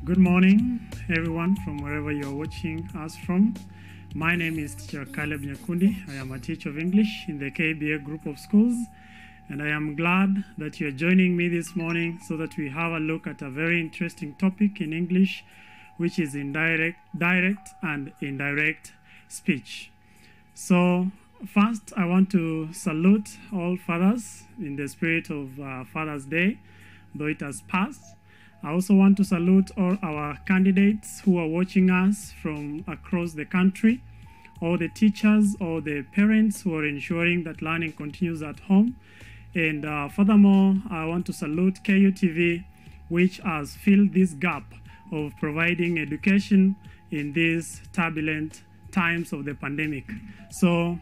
Good morning, everyone, from wherever you're watching us from. My name is Tr.Caleb Nyakundi. I am a teacher of English in the KBA group of schools, and I am glad that you're joining me this morning so that we have a look at a very interesting topic in English, which is direct and indirect speech. So, first, I want to salute all fathers in the spirit of Father's Day, though it has passed. I also want to salute all our candidates who are watching us from across the country, all the teachers, all the parents who are ensuring that learning continues at home. And furthermore, I want to salute KUTV, which has filled this gap of providing education in these turbulent times of the pandemic. So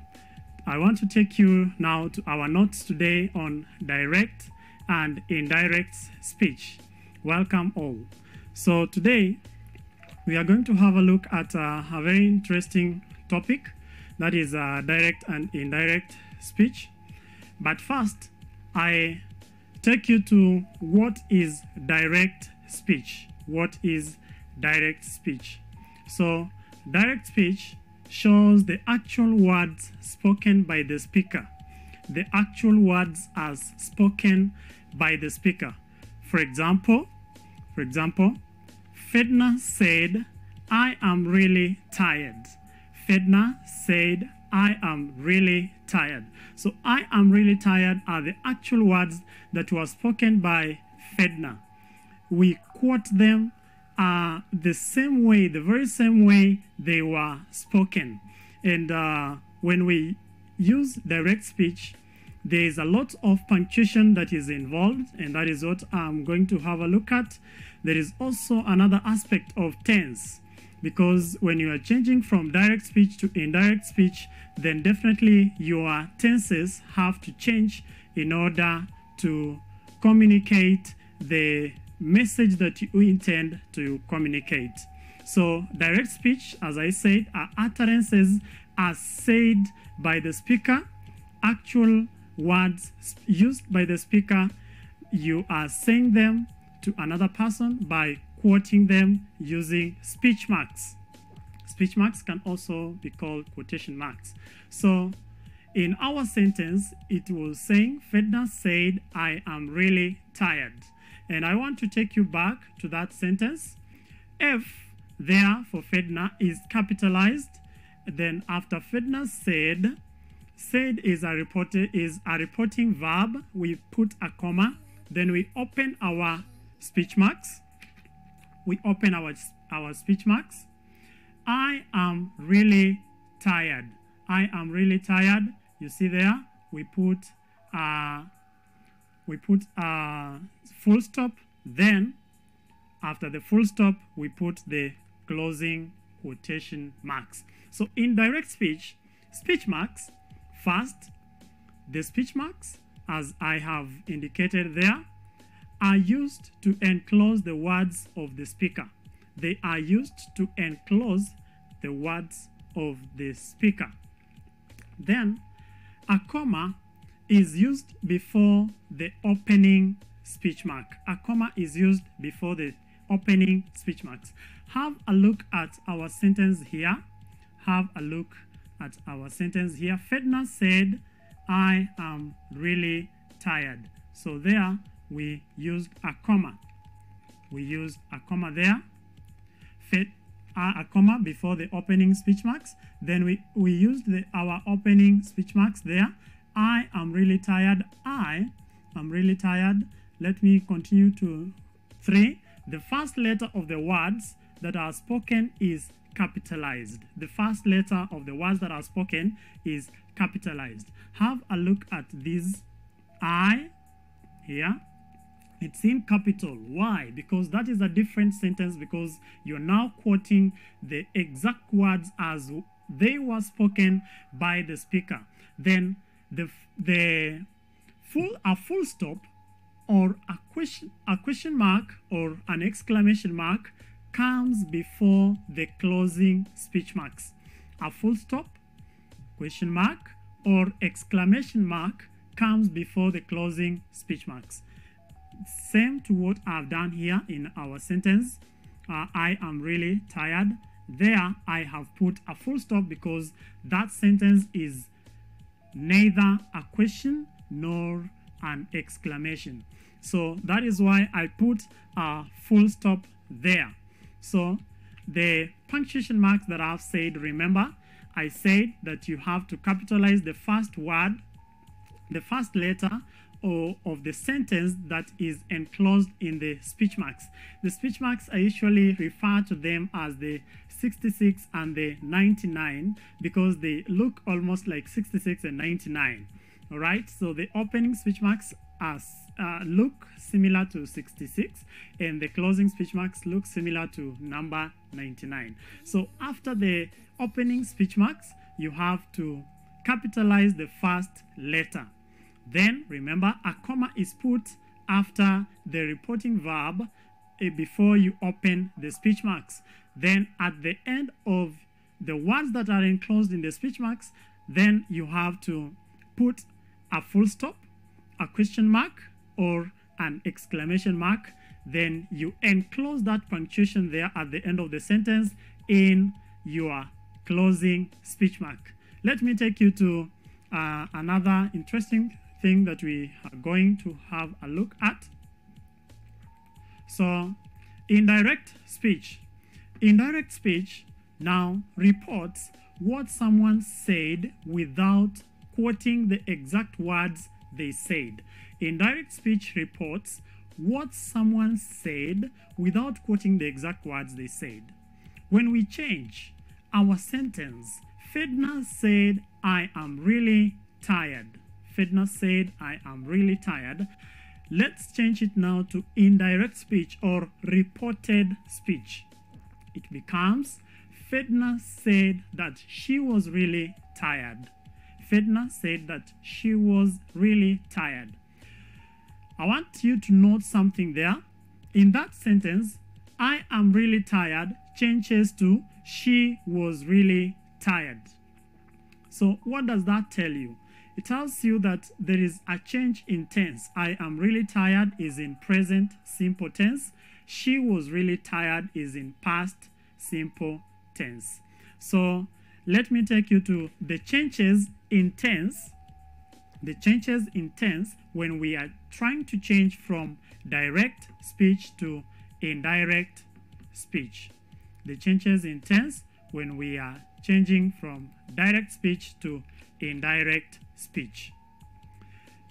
I want to take you now to our notes today on direct and indirect speech. Welcome all. So today we are going to have a look at a very interesting topic, that is direct and indirect speech. But first, I take you to what is direct speech. What is direct speech? So direct speech shows the actual words spoken by the speaker. The actual words as spoken by the speaker. For example, Fedna said, "I am really tired." Fedna said, "I am really tired." So "I am really tired" are the actual words that were spoken by Fedna. We quote them the same way, the very same way they were spoken. And when we use direct speech, there is a lot of punctuation that is involved, and that is what I'm going to have a look at. There is also another aspect of tense, because when you are changing from direct speech to indirect speech, then definitely your tenses have to change in order to communicate the message that you intend to communicate. So direct speech, as I said, are utterances as said by the speaker, actual words used by the speaker. You are saying them to another person by quoting them using speech marks. Speech marks can also be called quotation marks. So in our sentence, it was saying, Fedna said, "I am really tired." And I want to take you back to that sentence. F there for Fedna is capitalized. Then after Fedna said is a reporting verb. We put a comma. Then we open our speech marks. We open our speech marks. I am really tired. I am really tired. You see there, we put a full stop. Then after the full stop, we put the closing quotation marks. So in direct speech, speech marks, first, the speech marks, as I have indicated there, are used to enclose the words of the speaker. They are used to enclose the words of the speaker. Then, a comma is used before the opening speech mark. A comma is used before the opening speech marks. Have a look at our sentence here. Have a look at our sentence here. Fedna said, "I am really tired." So there we used a comma. We used a comma there. A comma before the opening speech marks. Then we used our opening speech marks there. I am really tired. I am really tired. Let me continue to 3. The first letter of the words that are spoken is capitalized. The first letter of the words that are spoken is capitalized. Have a look at this I here. It's in capital. Why? Because that is a different sentence, because you're now quoting the exact words as they were spoken by the speaker. Then a full stop or a question mark or an exclamation mark comes before the closing speech marks. A full stop, question mark, or exclamation mark comes before the closing speech marks. Same to what I've done here in our sentence. I am really tired. There I have put a full stop because that sentence is neither a question nor an exclamation. So that is why I put a full stop there. So the punctuation marks that I've said, remember, I said that you have to capitalize the first word, the first letter of the sentence that is enclosed in the speech marks. The speech marks, I usually refer to them as the 66 and the 99 because they look almost like 66 and 99. All right, so the opening speech marks look similar to 66 and the closing speech marks look similar to number 99. So after the opening speech marks, you have to capitalize the first letter. Then remember, a comma is put after the reporting verb before you open the speech marks. Then at the end of the words that are enclosed in the speech marks, then you have to put a full stop, a question mark, or an exclamation mark. Then you enclose that punctuation there at the end of the sentence in your closing speech mark. Let me take you to another interesting thing that we are going to have a look at. So indirect speech. Indirect speech now reports what someone said without quoting the exact words they said. Indirect speech reports what someone said without quoting the exact words they said. When we change our sentence, Fedna said, I am really tired. Fedna said, I am really tired. Let's change it now to indirect speech or reported speech. It becomes, Fedna said that she was really tired. Fedna said that she was really tired. I want you to note something there. In that sentence, I am really tired changes to she was really tired. So what does that tell you? It tells you that there is a change in tense. I am really tired is in present simple tense. She was really tired is in past simple tense. So let me take you to the changes in tense. The changes in tense when we are trying to change from direct speech to indirect speech. The changes in tense when we are changing from direct speech to indirect speech.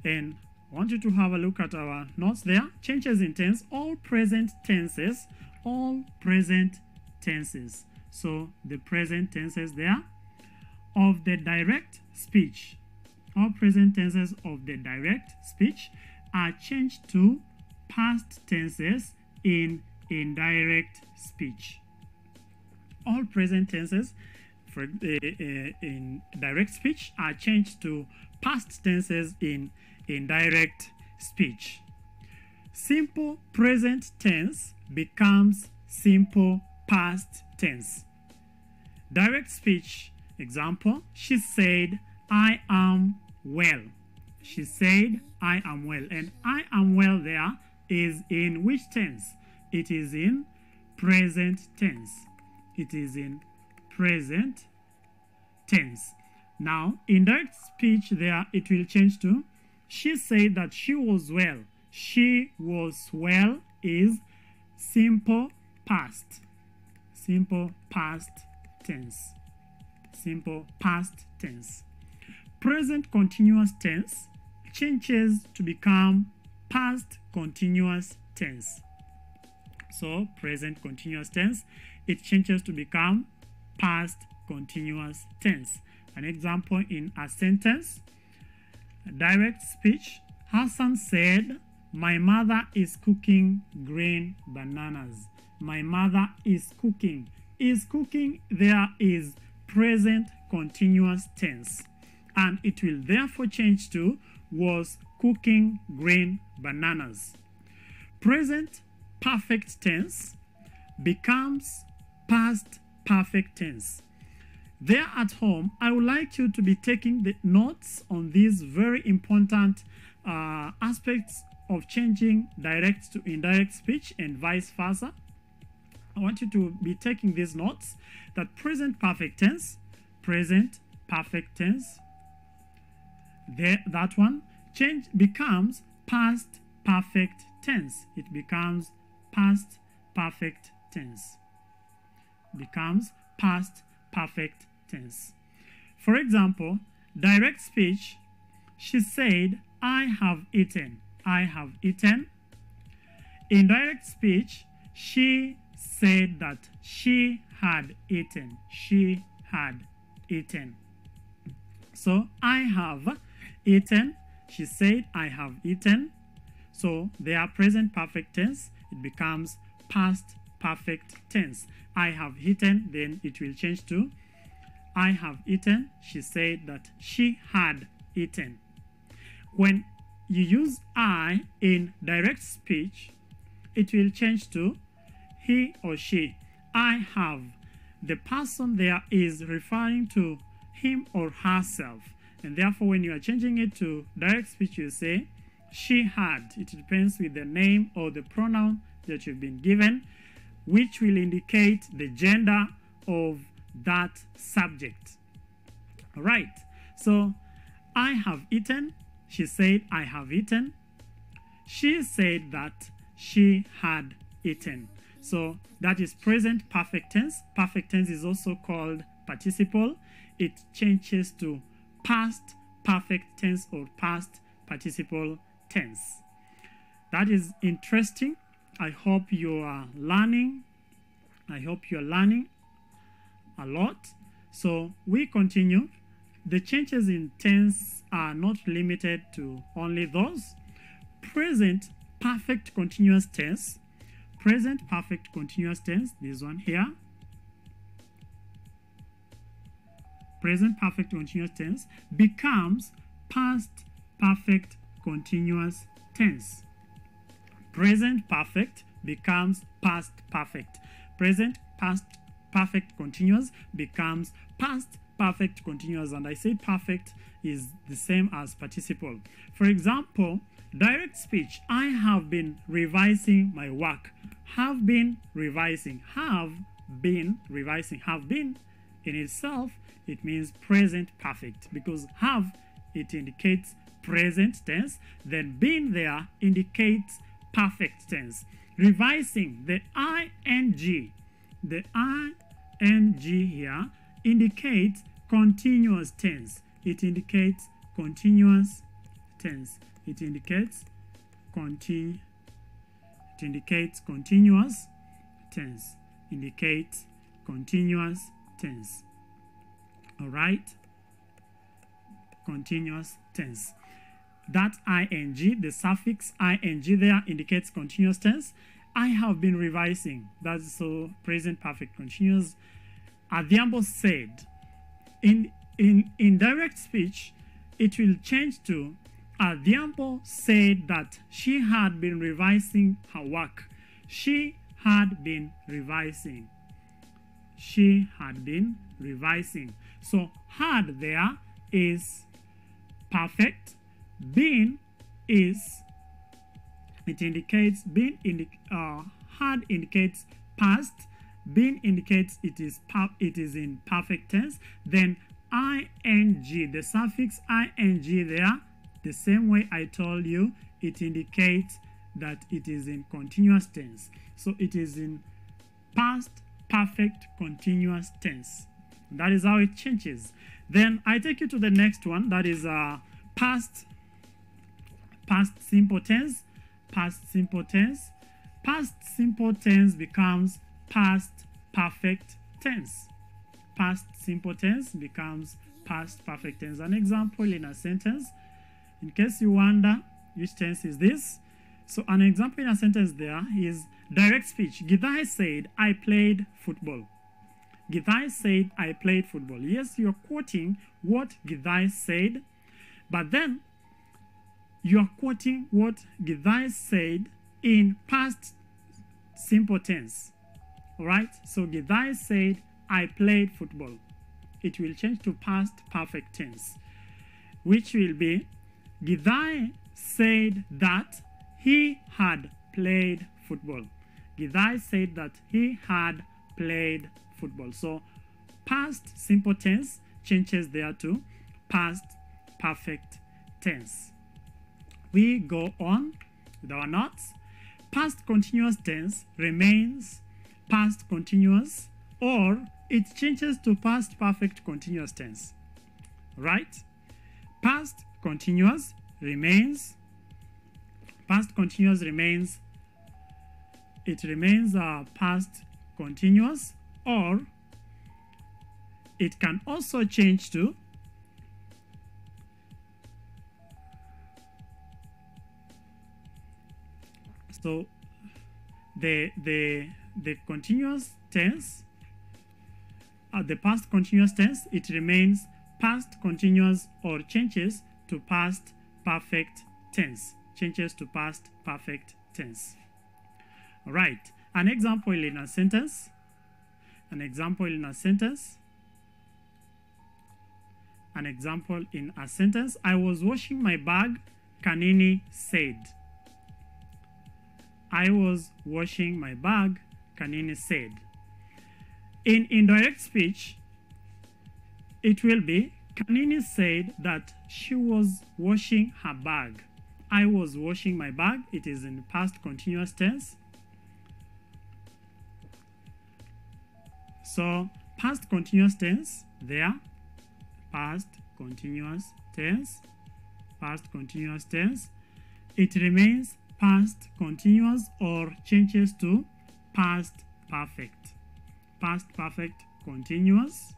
And I want you to have a look at our notes there. Changes in tense, all present tenses, all present tenses. So the present tenses there of the direct speech, all present tenses of the direct speech are changed to past tenses in indirect speech. All present tenses in direct speech are changed to past tenses in indirect speech. Simple present tense becomes simple past tense. Direct speech example, she said, I am well. She said, I am well. And I am well there is in which tense? It is in present tense. It is in present tense. Now, indirect speech there, it will change to she said that she was well. She was well is simple past. Simple past tense. Simple past tense. Present continuous tense changes to become past continuous tense. So, present continuous tense, it changes to become past continuous tense. An example in a sentence, direct speech, Hassan said, my mother is cooking green bananas. My mother is cooking. Is cooking there is present continuous tense. And it will therefore change to was cooking green bananas. Present perfect tense becomes past perfect tense. There at home, I would like you to be taking the notes on these very important aspects of changing direct to indirect speech and vice versa. I want you to be taking these notes, that present perfect tense, that one becomes past perfect tense. It becomes past perfect tense. Becomes past perfect tense. For example, direct speech, she said, I have eaten. I have eaten. Indirect speech, she said that she had eaten. She had eaten. So, I have eaten. She said, I have eaten. So, they are present perfect tense. It becomes past perfect tense. I have eaten, then it will change to I have eaten. She said that she had eaten. When you use I in direct speech, it will change to he or she. I have. The person there is referring to him or herself. And therefore, when you are changing it to direct speech, you say she had. It depends with the name or the pronoun that you've been given, which will indicate the gender of that subject. All right. So, I have eaten. She said, I have eaten. She said that she had eaten. So, that is present perfect tense. Perfect tense is also called participle. It changes to past perfect tense or past participle tense. That is interesting. I hope you are learning. I hope you are learning a lot. So we continue. The changes in tense are not limited to only those. Present perfect continuous tense. Present perfect continuous tense, this one here. Present perfect continuous tense becomes past perfect continuous tense. Present perfect becomes past perfect. Present past perfect continuous becomes past perfect continuous. And I say perfect is the same as participle. For example, direct speech, I have been revising my work. Have been revising. Have been revising. Have been in itself, it means present perfect, because have, it indicates present tense, then been there indicates perfect tense. Revising, the ing here indicates continuous tense. It indicates continuous tense. It indicates continuous tense. Indicates continuous tense. All right, continuous tense. That ing, the suffix ing there indicates continuous tense. I have been revising. That's so present perfect continuous. Adhiambo said. In direct speech, it will change to Adhiambo said that she had been revising her work. She had been revising. She had been revising. So had there is perfect. Been is, it indicates been had indicates past. Been indicates it is in perfect tense. Then ing, the suffix ing there, the same way I told you, it indicates that it is in continuous tense. So it is in past perfect continuous tense. That is how it changes. Then I take you to the next one, that is past simple tense. Past simple tense. Past simple tense becomes past perfect tense. Past simple tense becomes past perfect tense. An example in a sentence, in case you wonder which tense is this. So an example in a sentence there is direct speech. Githai said, I played football. Githai said, I played football. Yes, you're quoting what Githai said, but then you are quoting what Githai said in past simple tense. Alright, so Githai said, I played football. It will change to past perfect tense, which will be Githai said that he had played football. Githai said that he had played football. So past simple tense changes there to past perfect tense. We go on with our notes. Past continuous tense remains past continuous, or it changes to past perfect continuous tense. Right? Past continuous remains, past continuous remains, it remains past continuous, or it can also change to so the continuous tense, the past continuous tense, it remains past continuous or changes to past perfect tense. Changes to past perfect tense. All right. An example in a sentence. An example in a sentence. An example in a sentence. I was washing my bag, Kanini said. I was washing my bag, Kanini said. In indirect speech, it will be, Kanini said that she was washing her bag. I was washing my bag. It is in past continuous tense. So, past continuous tense there. Past continuous tense. Past continuous tense. It remains past continuous or changes to past perfect. Past perfect continuous,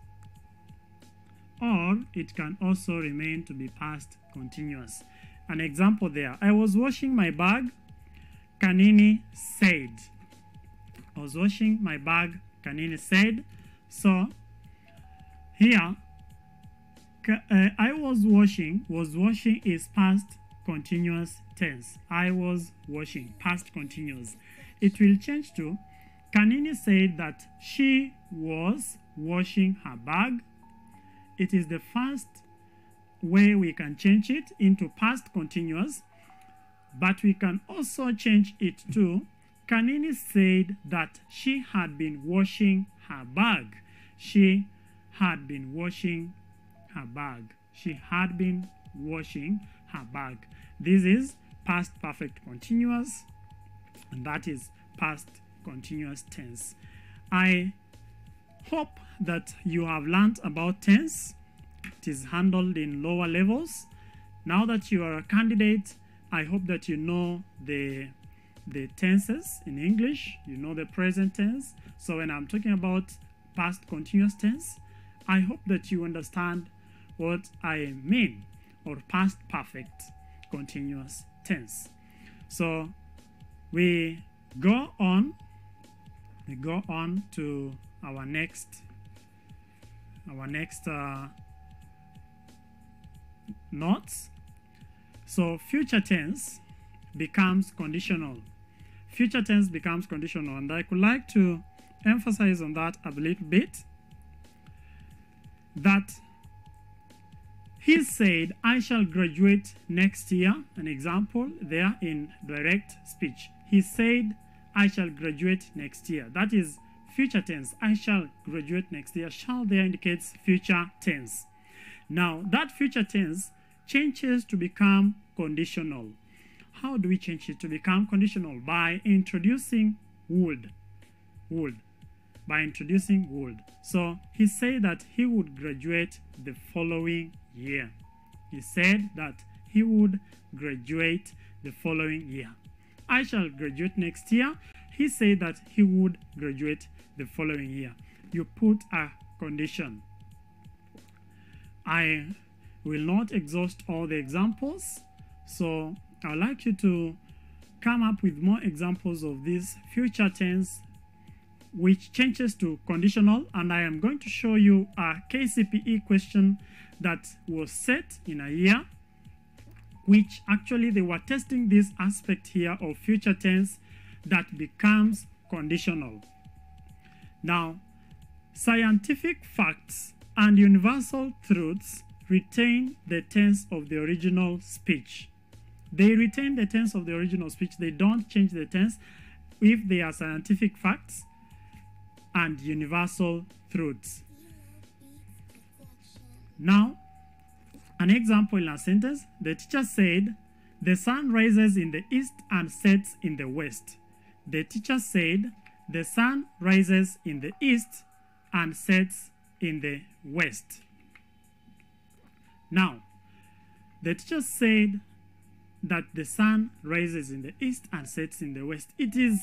or it can also remain to be past continuous. An example there. I was washing my bag, Kanini said. I was washing my bag, Kanini said. So here, I was washing is past continuous tense. I was washing, past continuous. It will change to, Kanini said that she was washing her bag. It is the first way we can change it into past continuous, but we can also change it to, Kanini said that she had been washing her bag. She had been washing her bag. She had been washing her bag. This is past perfect continuous, and that is past continuous tense. I hope that you have learned about tense. It is handled in lower levels. Now that you are a candidate, I hope that you know the tenses in English. You know the present tense. So when I'm talking about past continuous tense, I hope that you understand what I mean, or past perfect continuous tense. So we go on to our next notes. So future tense becomes conditional. Future tense becomes conditional, and I could like to emphasize on that a little bit. That he said, I shall graduate next year. An example there in direct speech. He said, I shall graduate next year. That is future tense. I shall graduate next year. Shall there indicates future tense. Now, that future tense changes to become conditional. How do we change it to become conditional? By introducing would. By introducing would. So, he said that he would graduate the following year. He said that he would graduate the following year. I shall graduate next year. He said that he would graduate the following year. You put a condition. I will not exhaust all the examples, so I would like you to come up with more examples of this future tense which changes to conditional, and I am going to show you a KCPE question that was set in a year, which actually they were testing this aspect here of future tense that becomes conditional. Now, scientific facts and universal truths retain the tense of the original speech. They retain the tense of the original speech. They don't change the tense. if they are scientific facts and universal truths. Now, an example in a sentence, the teacher said, the sun rises in the east and sets in the west. The teacher said, the sun rises in the east and sets in the west. Now, the teacher said that the sun rises in the east and sets in the west. It is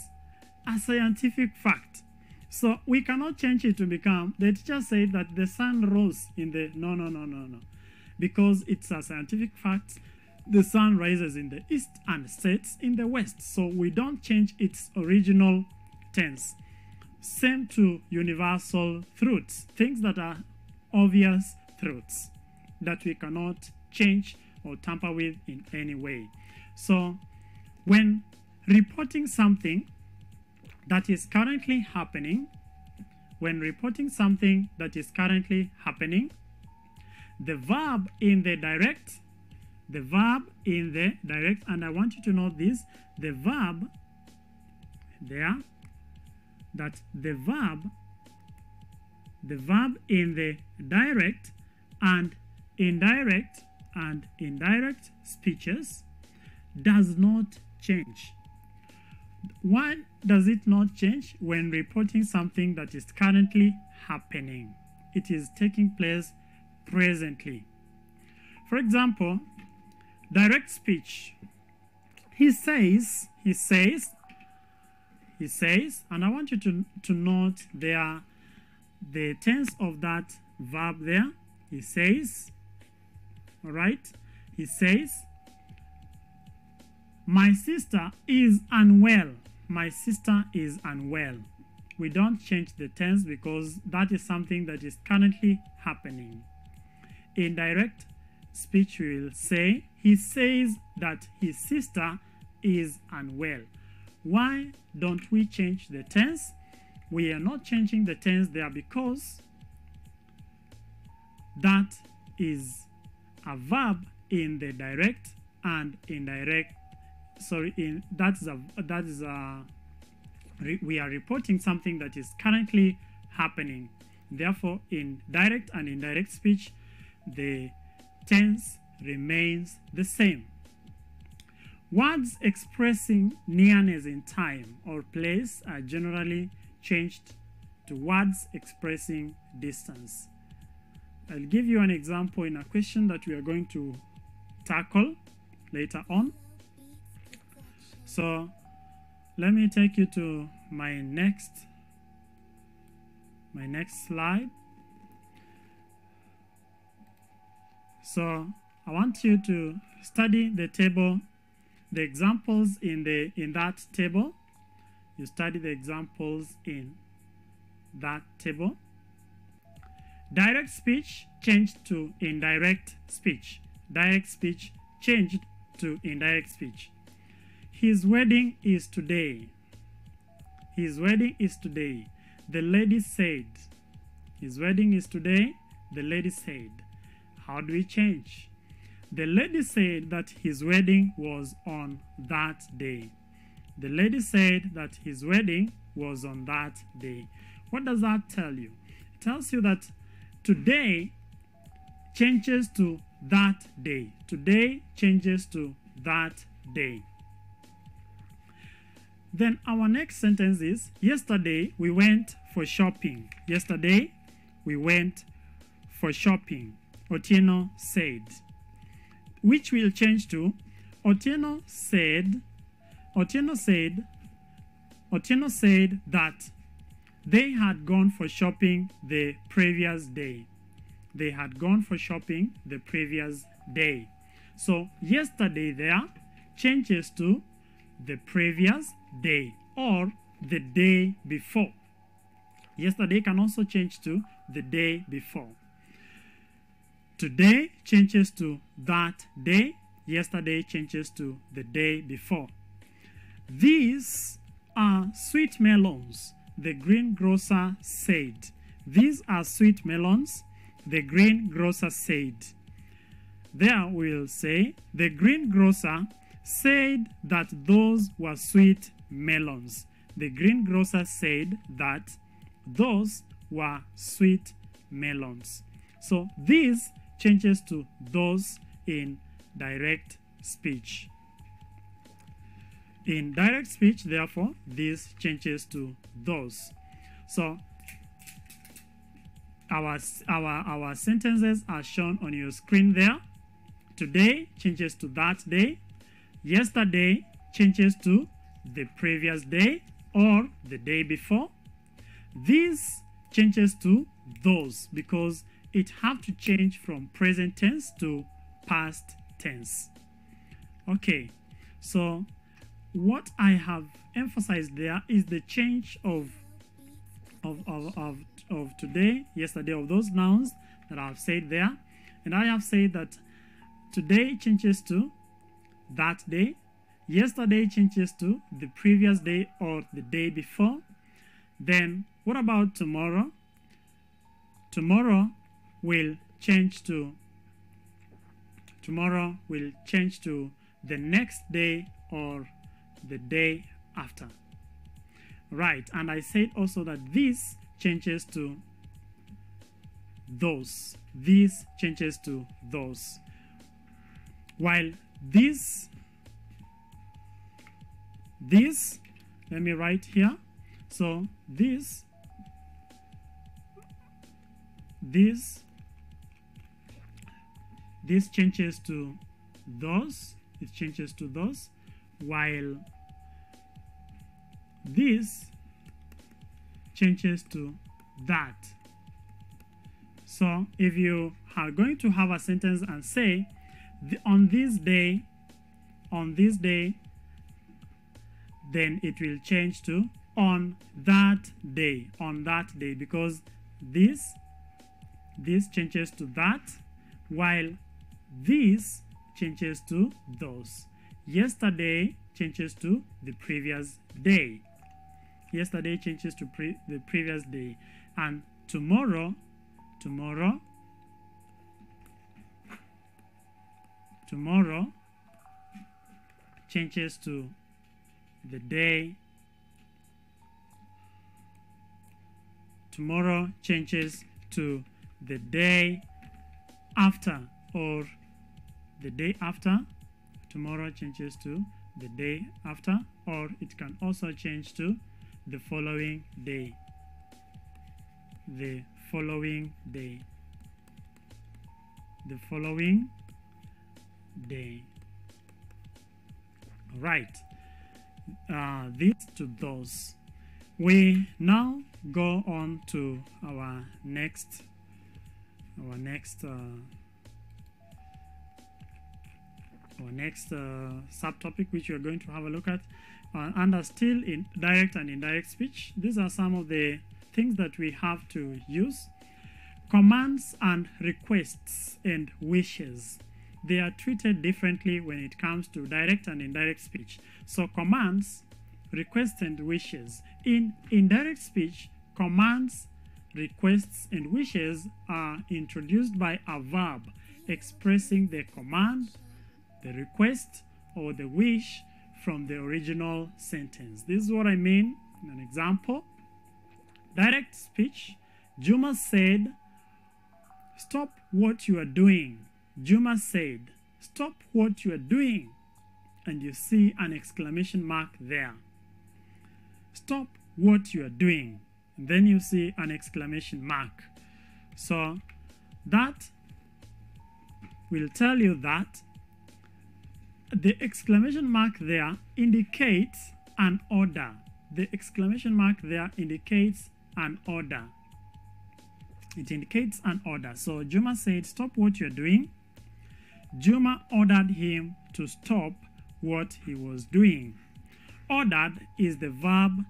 a scientific fact. So we cannot change it to become, the teacher said that the sun rose in the, no. Because it's a scientific fact, the sun rises in the east and sets in the west. So we don't change its original tense. Same to universal truths, things that are obvious truths that we cannot change or tamper with in any way. So when reporting something that is currently happening, the verb in the direct, and I want you to note this, the verb there, that the verb in the direct and indirect speeches does not change. Why does it not change? When reporting something that is currently happening, it is taking place presently. For example, direct speech. He says, and I want you to note there the tense of that verb there. He says, all right? He says, my sister is unwell. My sister is unwell. We don't change the tense because that is something that is currently happening. In direct speech, we will say, he says that his sister is unwell. Why don't we change the tense? We are not changing the tense there because that is a verb in the direct and indirect. We are reporting something that is currently happening. Therefore, in direct and indirect speech, the tense remains the same. Words expressing nearness in time or place are generally changed to words expressing distance. I'll give you an example in a question that we are going to tackle later on. So let me take you to my next slide. So I want you to study the table, the examples in that table. You study the examples in that table. Direct speech changed to indirect speech. Direct speech changed to indirect speech. His wedding is today. His wedding is today. The lady said. His wedding is today. The lady said. How do we change? The lady said that his wedding was on that day. The lady said that his wedding was on that day. What does that tell you? It tells you that today changes to that day. Today changes to that day. Then our next sentence is, yesterday we went for shopping. Yesterday we went for shopping. Otieno said. Which will change to, Otieno said that they had gone for shopping the previous day. They had gone for shopping the previous day. So yesterday there changes to the previous day or the day before. Yesterday can also change to the day before. Today changes to that day. Yesterday changes to the day before. These are sweet melons, the greengrocer said. These are sweet melons, the greengrocer said. There we'll say, the greengrocer said that those were sweet melons. the greengrocer said that those were sweet melons. So this changes to those in direct speech. In direct speech, therefore, this changes to those. So our sentences are shown on your screen there. Today changes to that day. Yesterday changes to the previous day or the day before. This changes to those because it have to change from present tense to past tense. Okay, so what I have emphasized there is the change of today, yesterday, of those nouns that I have said there. And I have said that today changes to that day, yesterday changes to the previous day or the day before. Then what about tomorrow? Tomorrow will change to the next day or the day after. Right, and I said also that this changes to those. This changes to those. While this, let me write here. So this changes to those. It changes to those. While this changes to that. So if you are going to have a sentence and say, on this day, then it will change to on that day, because this changes to that, while this changes to those. Yesterday changes to the previous day. Yesterday changes to the previous day. And tomorrow changes to the day. Tomorrow changes to the day after or the day after. Tomorrow changes to the day after, or it can also change to the following day. The following day. The following day. Right. This to those. We now go on to our next subtopic, which we are going to have a look at under still in direct and indirect speech. These are some of the things that we have to use. Commands and requests and wishes. They are treated differently when it comes to direct and indirect speech. So commands, requests, and wishes. In indirect speech, commands, requests, and wishes are introduced by a verb expressing the command, the request, or the wish from the original sentence. This is what I mean in an example. Direct speech. Juma said, "Stop what you are doing." Juma said, "Stop what you are doing." And you see an exclamation mark there. Stop what you are doing. And then you see an exclamation mark. So that will tell you that the exclamation mark there indicates an order. The exclamation mark there indicates an order. It indicates an order. So Juma said, "Stop what you're doing." Juma ordered him to stop what he was doing. Ordered is the verb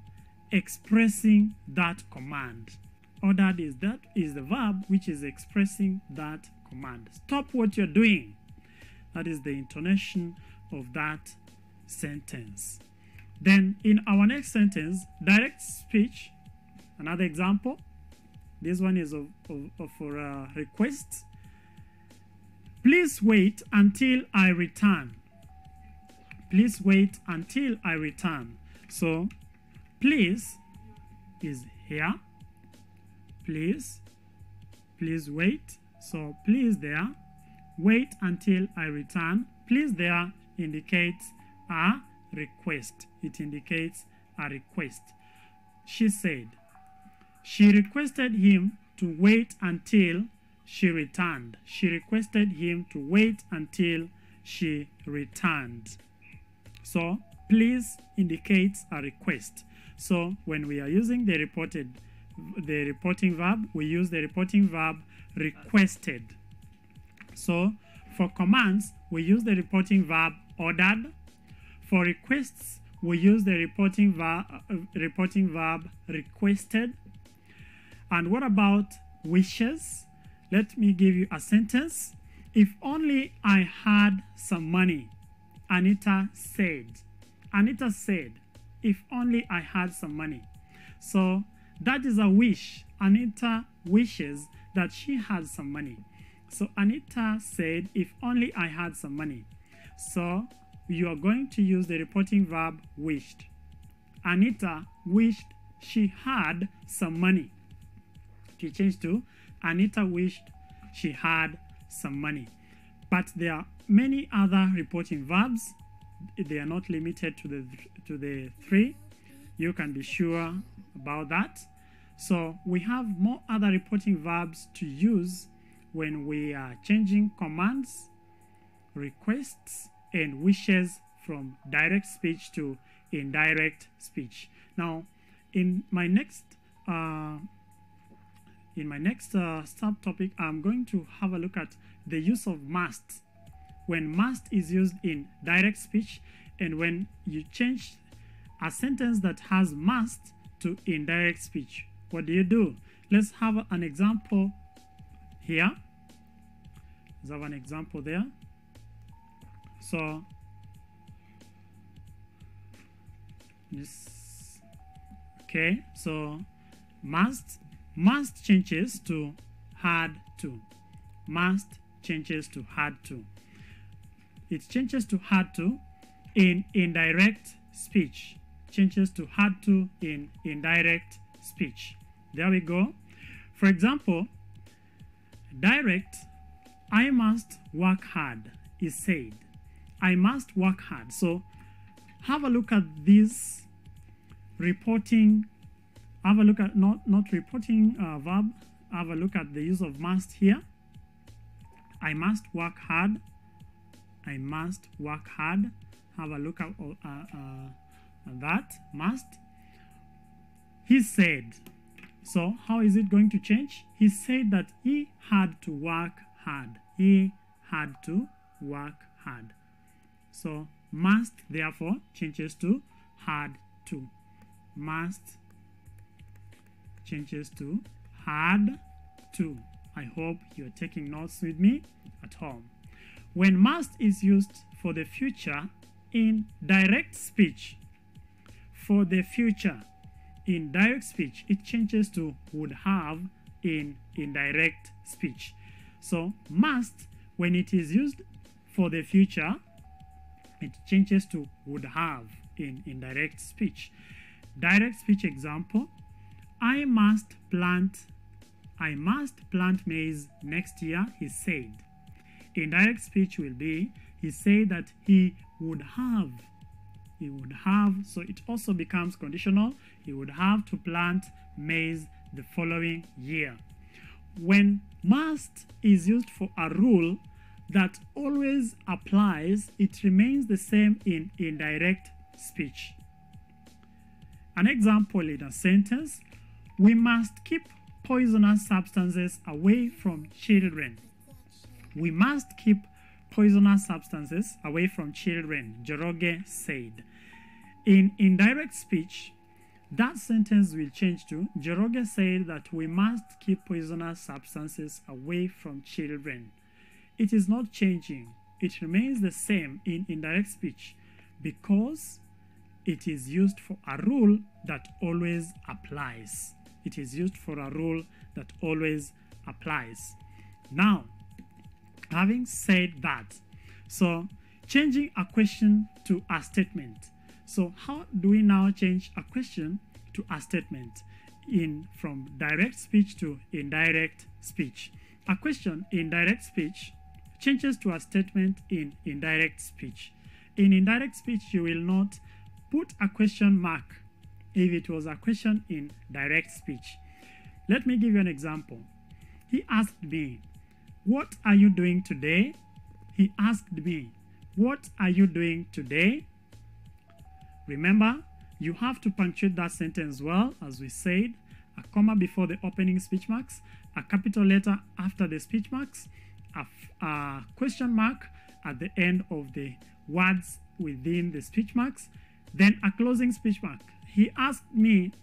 expressing that command. Ordered is the verb which is expressing that command. Stop what you're doing. That is the intonation of that sentence. Then in our next sentence, direct speech, another example. This one is for a request. "Please wait until I return." Please wait until I return. So please is here. Please wait. So please there, wait until I return. Please there indicates a request. It indicates a request. She said. She requested him to wait until she returned. She requested him to wait until she returned. So please indicates a request. So when we are using the reporting verb, we use the reporting verb requested. So for commands, we use the reporting verb ordered. For requests, we use the reporting verb requested. And what about wishes? Let me give you a sentence. If only I had some money, Anita said. Anita said, if only I had some money. So that is a wish. Anita wishes that she had some money. So Anita said, if only I had some money. So you are going to use the reporting verb wished. Anita wished she had some money. To change to Anita wished she had some money. But there are many other reporting verbs. They are not limited to the three. You can be sure about that. So we have more other reporting verbs to use when we are changing commands, requests, and wishes from direct speech to indirect speech. Now, in my next subtopic, I'm going to have a look at the use of must. When must is used in direct speech, and when you change a sentence that has must to indirect speech, what do? Let's have an example here. Let's have an example there. So this, okay, so must changes to had to. Must changes to had to. It changes to had to in indirect speech. Changes to had to in indirect speech. There we go. For example, direct, I must work hard is said. I must work hard. So have a look at this reporting. Have a look at not reporting verb. Have a look at the use of must here. I must work hard. I must work hard. Have a look at that must. He said. So how is it going to change? He said that he had to work hard. He had to work hard. So must therefore changes to had to. Must changes to had to. I hope you're taking notes with me at home. When must is used for the future in direct speech, for the future in direct speech, it changes to would have in indirect speech. So must, when it is used for the future, it changes to would have in indirect speech. Direct speech example, I must plant maize next year, he said. Indirect speech will be, he said that he would have. He would have, so it also becomes conditional. He would have to plant maize the following year. When must is used for a rule that always applies, it remains the same in indirect speech. An example in a sentence, we must keep poisonous substances away from children. We must keep poisonous substances away from children, Njoroge said. In indirect speech, that sentence will change to, Njoroge said that we must keep poisonous substances away from children. It is not changing. It remains the same in indirect speech because it is used for a rule that always applies. It is used for a rule that always applies. Now, having said that, so changing a question to a statement. So how do we now change a question to a statement from direct speech to indirect speech. A question in direct speech changes to a statement in indirect speech. In indirect speech, you will not put a question mark if it was a question in direct speech. Let me give you an example. He asked me, "What are you doing today?" He asked me, "What are you doing today?" Remember, you have to punctuate that sentence well, as we said, a comma before the opening speech marks, a capital letter after the speech marks, a question mark at the end of the words within the speech marks, then a closing speech mark. He asked me,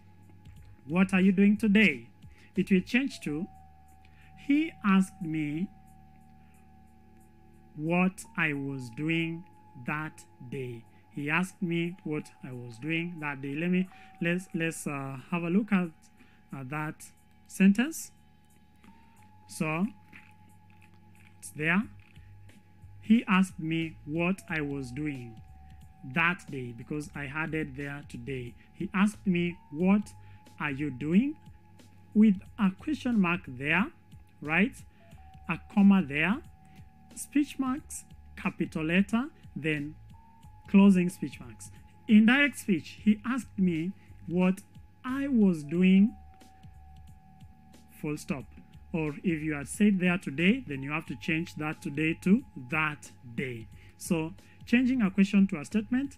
"What are you doing today?" It will change to, he asked me what I was doing that day. He asked me what I was doing that day. Let's have a look at that sentence. So it's there. He asked me what I was doing that day, because I had it there today. He asked me, "What are you doing?" with a question mark there, right? A comma there, speech marks, capital letter, then closing speech marks. In direct speech, he asked me what I was doing, full stop. Or if you had said there today, then you have to change that today to that day. So changing a question to a statement,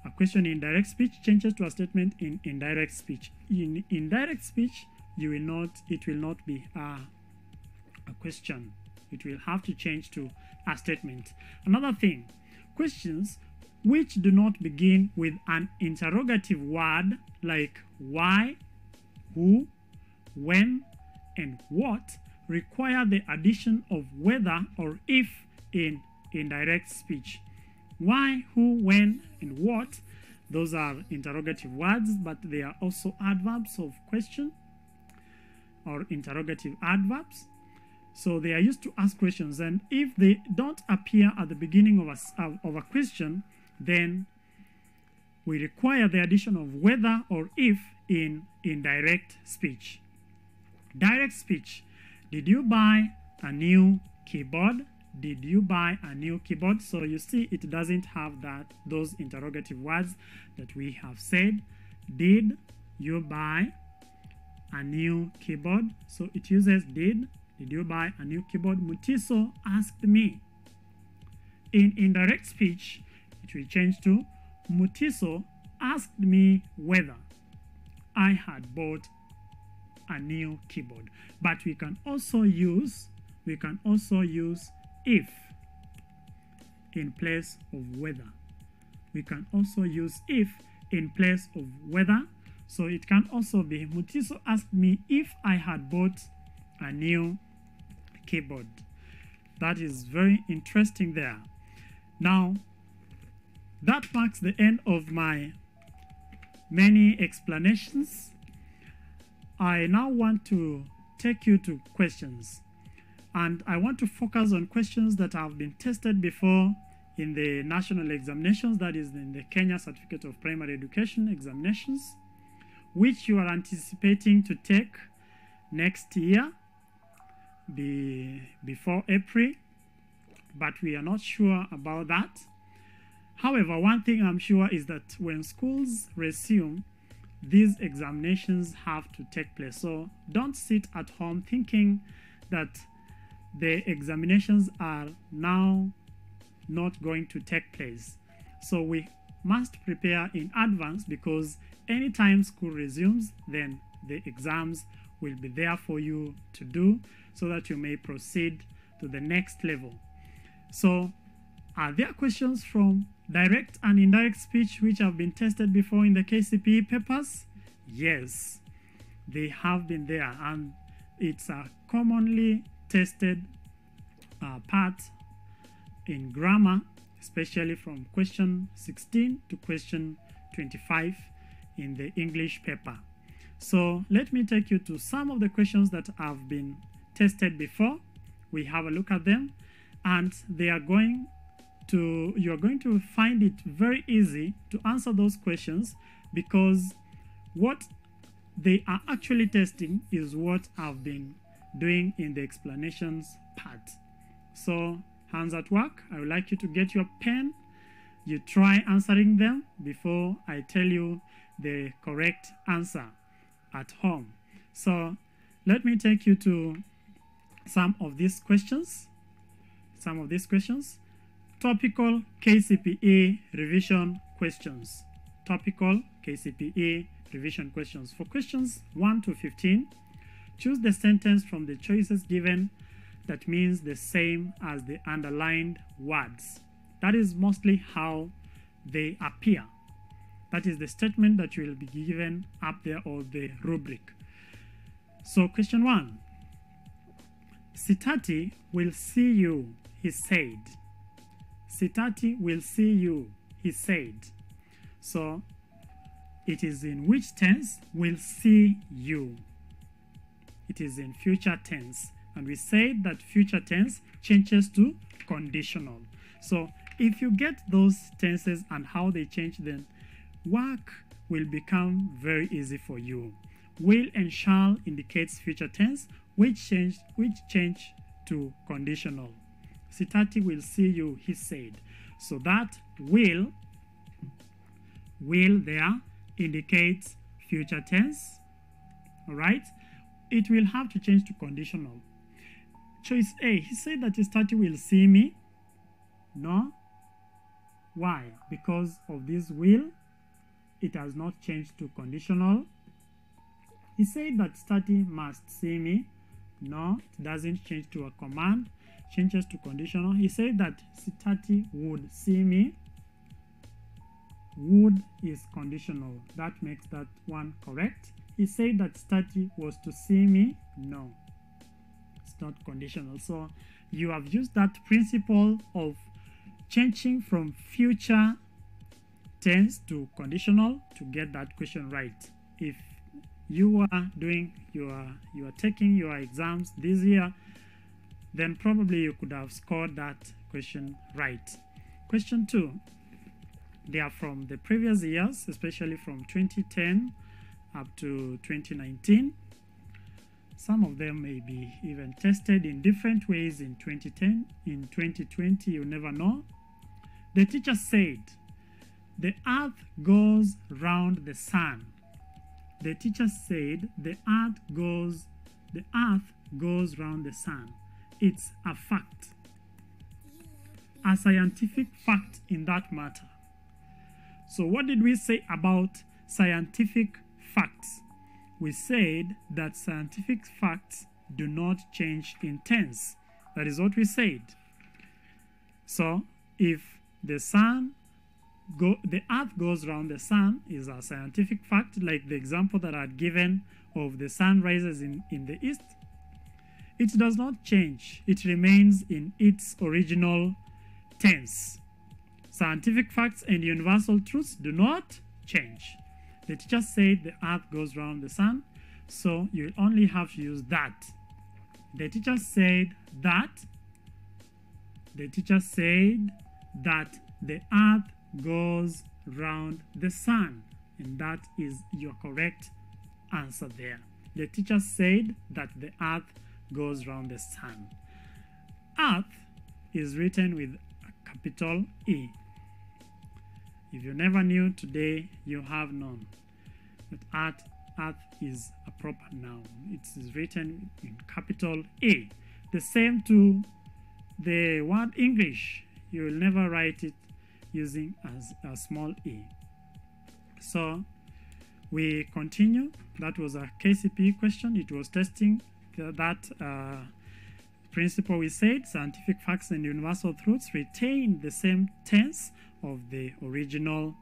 a question in direct speech changes to a statement in indirect speech. In indirect speech, it will not be a question. It will have to change to a statement. Another thing, questions which do not begin with an interrogative word like why, who, when, and what require the addition of whether or if in indirect speech. Why, who, when, and what, those are interrogative words, but they are also adverbs of question or interrogative adverbs. So they are used to ask questions, and if they don't appear at the beginning of a question, then we require the addition of whether or if in indirect speech. Direct speech. Did you buy a new keyboard? Did you buy a new keyboard? So you see, it doesn't have those interrogative words that we have said. Did you buy a new keyboard? So it uses did. Did you buy a new keyboard? Mutiso asked me. In indirect speech, it will change to Mutiso asked me whether I had bought a new keyboard. But we can also use if in place of whether. We can also use if in place of whether. So it can also be Mutiso asked me if I had bought a new keyboard. That is very interesting there. Now, that marks the end of my many explanations. I now want to take you to questions, and I want to focus on questions that have been tested before in the national examinations, that is in the Kenya Certificate of Primary Education examinations, which you are anticipating to take next year before April, but we are not sure about that. However, one thing I'm sure is that when schools resume, these examinations have to take place. So don't sit at home thinking that the examinations are now not going to take place. So we must prepare in advance, because anytime school resumes, then the exams will be there for you to do so that you may proceed to the next level. So are there questions from direct and indirect speech which have been tested before in the KCPE papers? Yes, they have been there, and it's a commonly tested part in grammar, especially from question 16 to question 25 in the English paper. So let me take you to some of the questions that have been tested before. We have a look at them, and you are going to find it very easy to answer those questions, because what they are actually testing is what I've been doing in the explanations part. So hands at work. I would like you to get your pen. You try answering them before I tell you the correct answer at home. So let me take you to some of these questions. Topical KCPE revision questions. Topical KCPE revision questions. For questions 1 to 15, choose the sentence from the choices given that means the same as the underlined words. That is mostly how they appear. That is the statement that will be given up there, or the rubric. So question 1. Sitati will see you, he said. Sitati will see you, he said. So it is in which tense? Will see you. It is in future tense. And we said that future tense changes to conditional. So if you get those tenses and how they change, then work will become very easy for you. Will and shall indicates future tense, which change to conditional. Sitati will see you, he said. So that will there indicates future tense. All right, it will have to change to conditional. Choice A, he said that Sitati will see me. No. Why? Because of this will, it has not changed to conditional. He said that Sitati must see me. No, it doesn't change to a command, changes to conditional. He said that Sitati would see me. Would is conditional. That makes that one correct. He said that Sitati was to see me. No, it's not conditional. So you have used that principle of changing from future tense to conditional to get that question right. If you are doing you are taking your exams this year, then probably you could have scored that question right. Question 2, they are from the previous years, especially from 2010 up to 2019. Some of them may be even tested in different ways in 2010, in 2020, you never know. The teacher said, the earth goes round the sun. The teacher said, the earth goes round the sun. It's a fact. A scientific fact in that matter. So what did we say about scientific facts? We said that scientific facts do not change in tense. That is what we said. So if the earth goes round the sun is a scientific fact, like the example that I had given of the sun rises in the east, it does not change. It remains in its original tense. Scientific facts and universal truths do not change. The teacher said the earth goes round the sun, so you only have to use that. The teacher said that. The teacher said that the earth goes round the sun, and that is your correct answer there. The teacher said that the earth goes round the sun. Earth is written with a capital E. If you never knew, today you have known that earth is a proper noun. It is written in capital A. The same to the word English. You will never write it using as a small e. So we continue. That was a KCPE question. It was testing that principle. We said scientific facts and universal truths retain the same tense of the original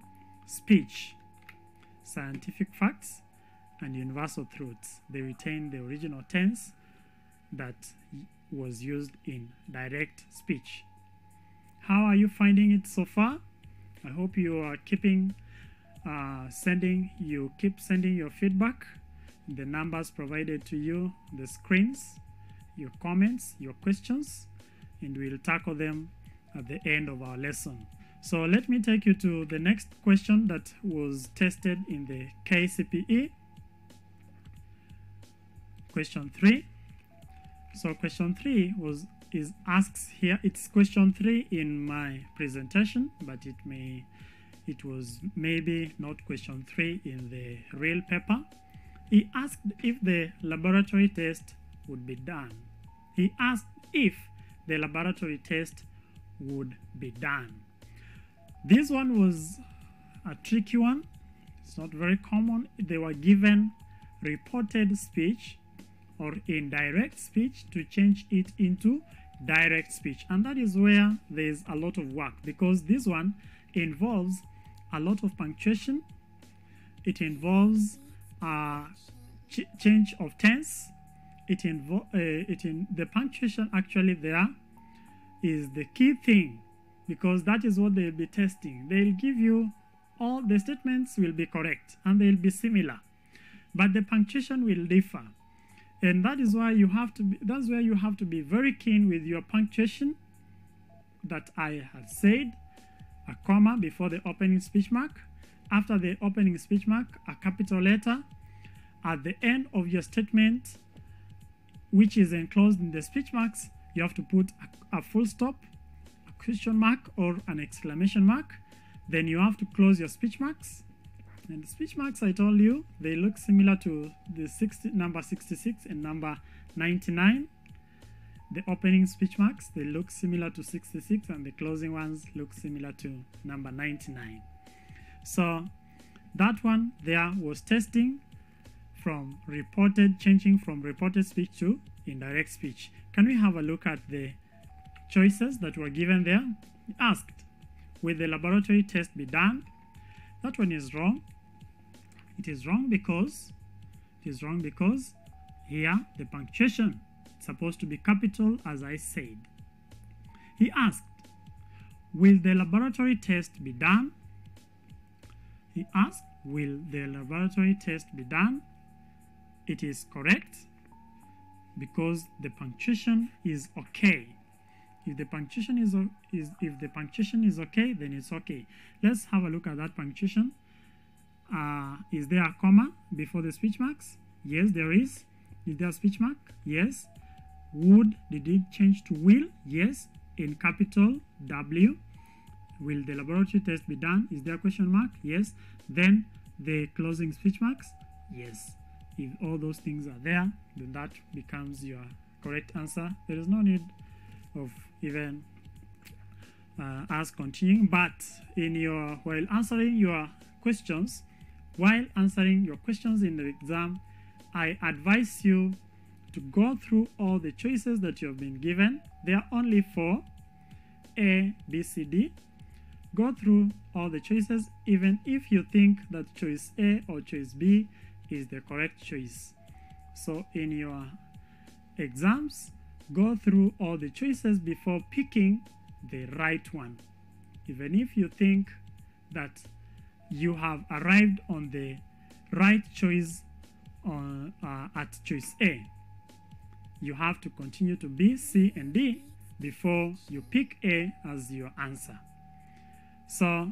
speech. Scientific facts and universal truths, they retain the original tense that was used in direct speech. How are you finding it so far? I hope you are keeping sending your feedback, the numbers provided to you, the screens, your comments, your questions, and we'll tackle them at the end of our lesson. So let me take you to the next question that was tested in the KCPE. question 3. So question 3 is asks here. It's question 3 in my presentation, but it was maybe not question 3 in the real paper. He asked if the laboratory test would be done. He asked if the laboratory test would be done. This one was a tricky one. It's not very common. They were given reported speech or indirect speech to change it into direct speech, and that is where there's a lot of work, because this one involves a lot of punctuation. It involves change of tense. The punctuation actually there is the key thing, because that is what they'll be testing. They'll give you all the statements will be correct and they'll be similar, but the punctuation will differ, and that is why you have to be, that's where you have to be very keen with your punctuation. That I have said, a comma before the opening speech mark, after the opening speech mark a capital letter, at the end of your statement which is enclosed in the speech marks you have to put a full stop, a question mark or an exclamation mark. Then you have to close your speech marks, and the speech marks, I told you, they look similar to the number 66 and number 99. The opening speech marks, they look similar to 66, and the closing ones look similar to number 99. So that one there was testing from changing from reported speech to indirect speech. Can we have a look at the choices that were given there? Asked, will the laboratory test be done? That one is wrong. It is wrong because here the punctuation is supposed to be capital, as I said. He asked, will the laboratory test be done? He asked, will the laboratory test be done? It is correct because the punctuation is okay. If the punctuation is okay, then it's okay. Let's have a look at that punctuation. Is there a comma before the speech marks? Yes, there is. Is there a speech mark? Yes. Would, did it change to will? Yes. In capital W. Will the laboratory test be done? Is there a question mark? Yes. Then the closing speech marks? Yes. If all those things are there, then that becomes your correct answer. There is no need of even us continuing, but while answering your questions in the exam, I advise you to go through all the choices that you have been given. There are only 4, A, B, C, D. Go through all the choices, even if you think that choice A or choice B is the correct choice. So in your exams, go through all the choices before picking the right one. Even if you think that you have arrived on the right choice at choice A, you have to continue to B, C, and D before you pick A as your answer. So,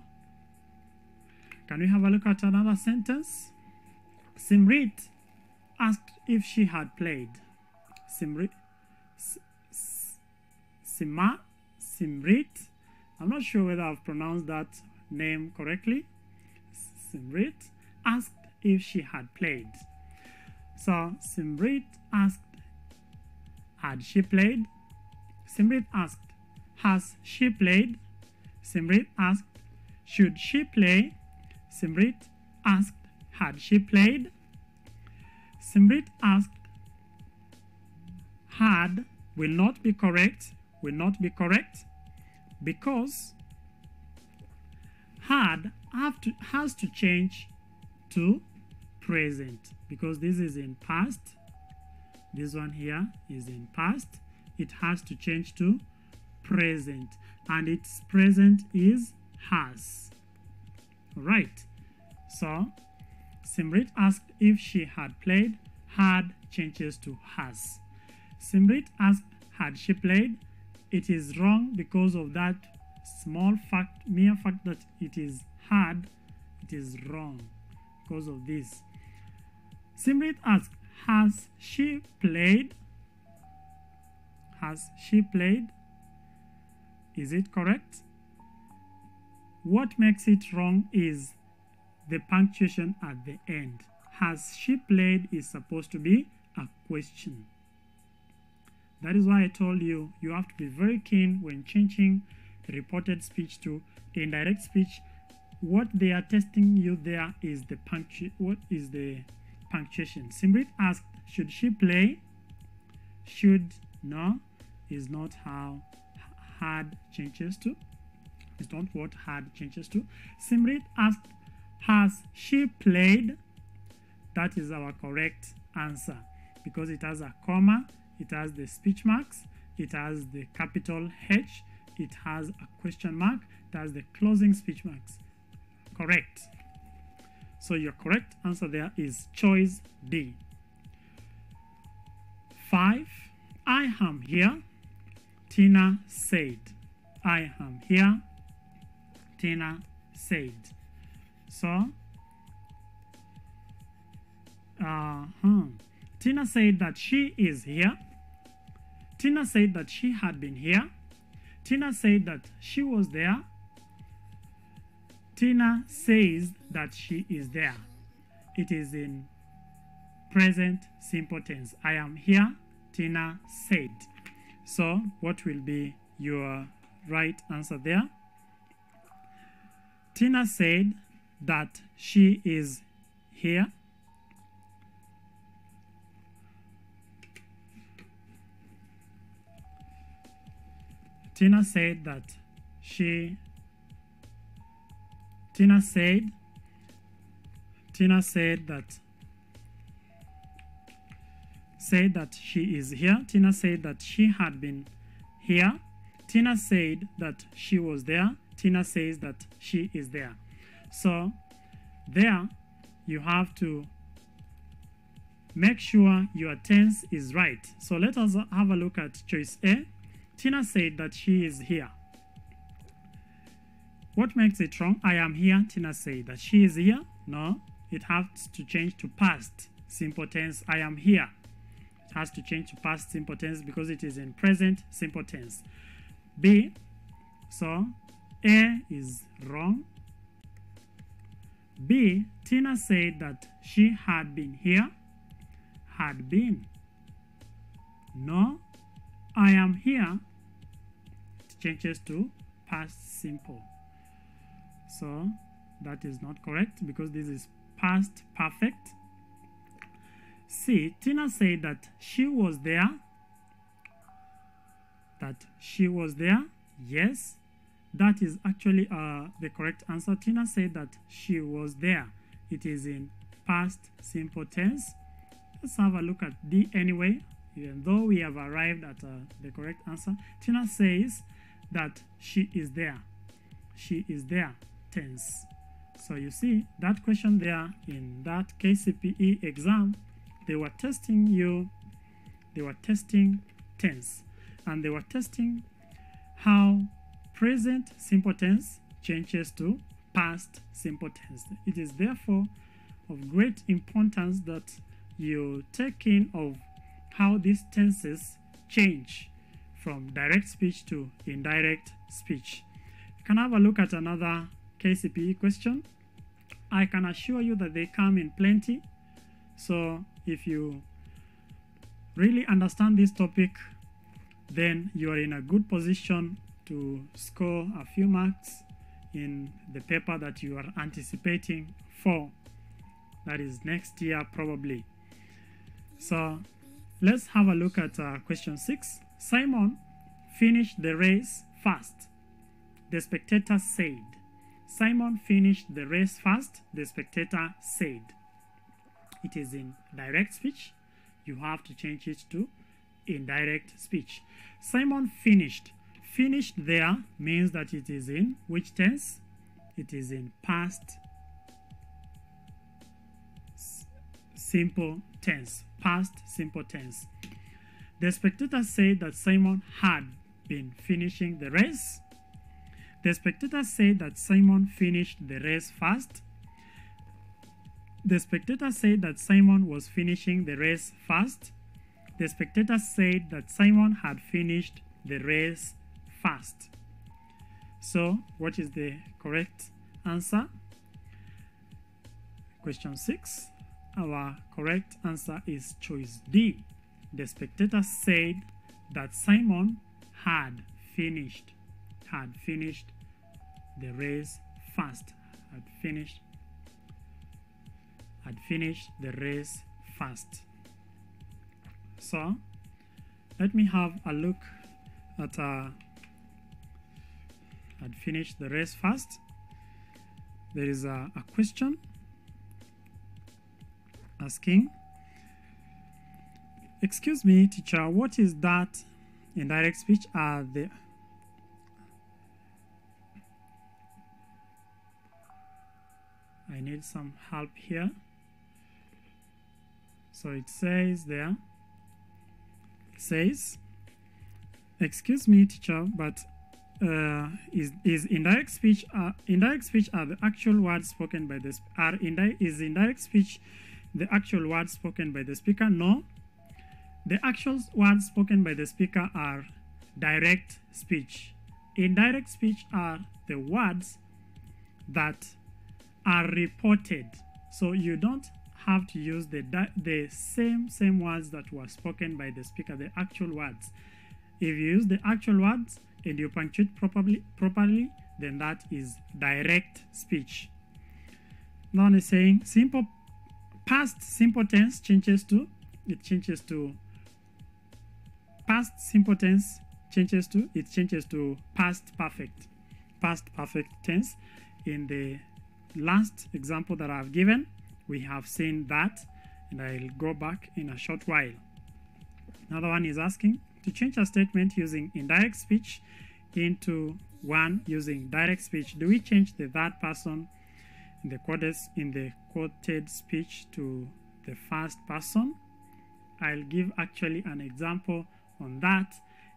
can we have a look at another sentence? Simrit asked if she had played. Simrit, I'm not sure whether I've pronounced that name correctly. Simrit asked if she had played. So Simrit asked, had she played? Simrit asked, has she played? Simrit asked, should she play? Simrit asked, had she played? Simrit asked, had will not be correct, because had has to change to present, because this is in past. This one here is in past. It has to change to present, and its present is has. All right. So Simrit asked if she had played. Had changes to has. Simrit asked, had she played? It is wrong because of that small fact, mere fact that it is had. It is wrong because of this. Simrit asked, has she played? Has she played? Is it correct? What makes it wrong is the punctuation at the end. Has she played is supposed to be a question. That is why I told you, you have to be very keen when changing reported speech to indirect speech. What they are testing you there is the what is the punctuation. Simrit asked, should she play? Should, no, is not how had changes to. It's not what had changes to. Simrit asked, has she played? That is our correct answer because it has a comma, it has the speech marks, it has the capital H, it has a question mark, it has the closing speech marks. Correct. So your correct answer there is choice D. 5. I am here, Tina said. I am here, Tina said. So, Tina said that she is here. Tina said that she had been here. Tina said that she was there. Tina says that she is there. It is in present simple tense. I am here, Tina said. So, what will be your right answer there? Tina said that she is here. Tina said that she Tina said that she is here. Tina said that she had been here. Tina said that she was there. Tina says that she is there. So there you have to make sure your tense is right. So let us have a look at choice A. Tina said that she is here. What makes it wrong? I am here. Tina said that she is here. No, it has to change to past simple tense. I am here. It has to change to past simple tense because it is in present simple tense. B. So A is wrong. B. Tina said that she had been here. Had been. No, I am here. It changes to past simple. So that is not correct because this is past perfect. C. Tina said that she was there. That she was there. Yes, that is actually the correct answer. Tina said that she was there. It is in past simple tense. Let's have a look at D anyway. Even though we have arrived at the correct answer, Tina says that she is there. She is there tense. So you see that question there in that KCPE exam, they were testing you, they were testing tense, and they were testing how present simple tense changes to past simple tense. It is therefore of great importance that you take in of how these tenses change from direct speech to indirect speech. You can have a look at another KCPE question. I can assure you that they come in plenty. So if you really understand this topic, then you are in a good position to score a few marks in the paper that you are anticipating for. That is next year probably. So let's have a look at question 6. Simon finished the race fast. The spectator said. Simon finished the race fast. The spectator said. It is in direct speech. You have to change it to indirect speech. Simon finished. Finished there means that it is in which tense? It is in past simple tense. Past simple tense. The spectator said that Simon had been finishing the race. The spectator said that Simon finished the race fast. The spectator said that Simon was finishing the race fast. The spectator said that Simon had finished the race fast. So, what is the correct answer? Question 6. Our correct answer is choice D. The spectator said that Simon had finished the race fast. Had finished the race fast. So, let me have a look at had finished the race fast. There is a question asking, excuse me, teacher, what is that indirect speech? I need some help here. So it says there, excuse me, teacher, but is indirect speech are the actual words spoken by the is indirect speech the actual words spoken by the speaker? No, the actual words spoken by the speaker are direct speech. Indirect speech are the words that are reported. So you don't have to use the same words that were spoken by the speaker, the actual words. If you use the actual words and you punctuate properly, then that is direct speech. Now one is saying past simple tense changes to past simple tense changes to past perfect tense. In the last example that I've given, we have seen that, and I'll go back in a short while. Another one is asking to change a statement using indirect speech into one using direct speech. Do we change the third person in the quoted speech to the first person? I'll give actually an example on that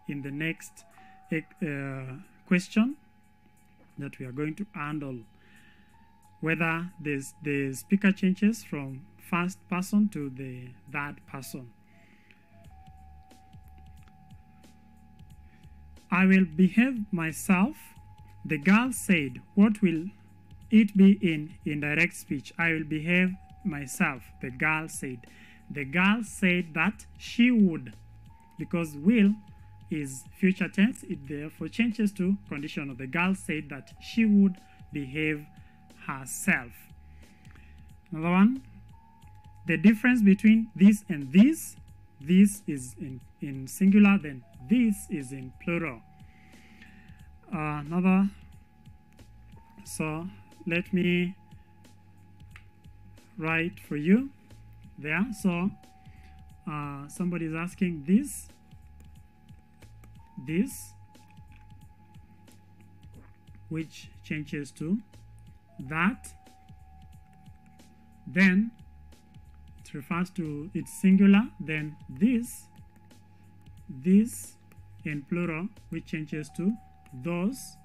in the next question that we are going to handle, whether the speaker changes from first person to the third person. I will behave myself. The girl said, what will it be in indirect speech? I will behave myself. The girl said. The girl said that she would, because will is future tense, it therefore changes to conditional. The girl said that she would behave herself. Another one, the difference between this and this is in singular, then this is in plural. Another, so let me write for you there. So somebody is asking this, which changes to that, then it refers to its singular, then this in plural, which changes to those,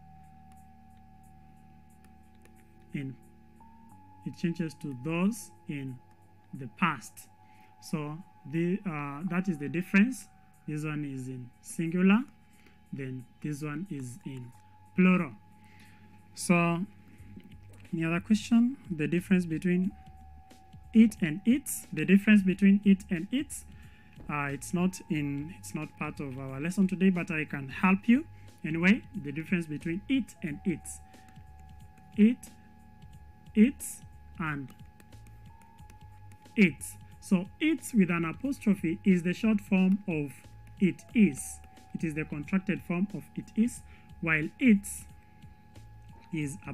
it changes to those in the past. So that is the difference. This one is in singular, then this one is in plural. So any other question? The difference between it and its. The difference between it and its. It's not part of our lesson today, but I can help you anyway. The difference between it and its. Its, and its. So its with an apostrophe is the short form of it is. It is the contracted form of it is, while its is a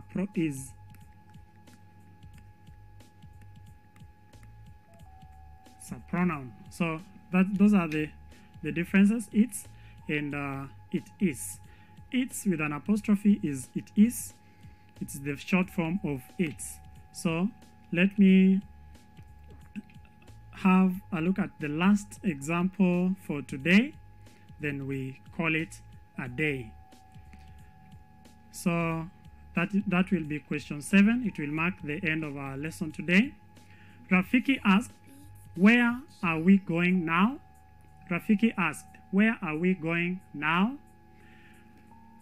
pronoun. So those are the differences. Its and it is. Its with an apostrophe is it is. It's the short form of its. So let me have a look at the last example for today, then we call it a day. So that will be question 7. It will mark the end of our lesson today. Rafiki asked, where are we going now? Rafiki asked, where are we going now?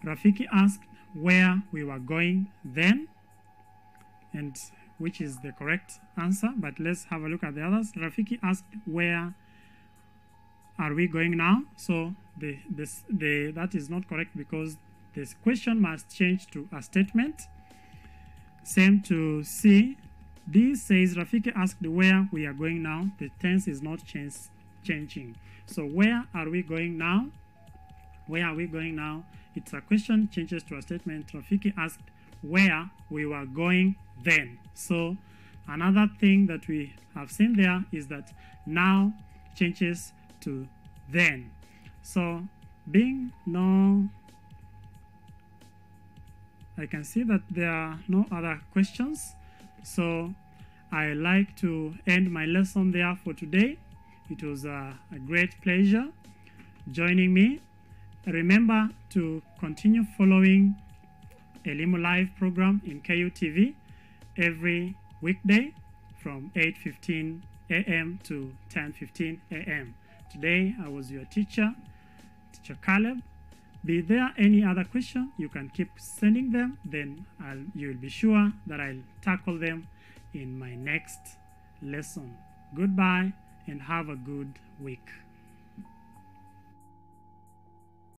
Rafiki asked where we were going then, and which is the correct answer, but let's have a look at the others. Rafiki asked where are we going now? So that is not correct because this question must change to a statement. Same to C. D says Rafiki asked where we are going now. The tense is not changing. So where are we going now? Where are we going now? It's a question, changes to a statement. Rafiki asked where we were going then. So another thing that we have seen there is that now changes to then. So being no, I can see that there are no other questions. So I like to end my lesson there for today. It was a great pleasure joining me. Remember to continue following Elimu Live program in KUTV every weekday from 8:15 a.m. to 10:15 a.m. Today I was your teacher, Teacher Caleb. Be there any other question, you can keep sending them, then you'll be sure that I'll tackle them in my next lesson. Goodbye and have a good week.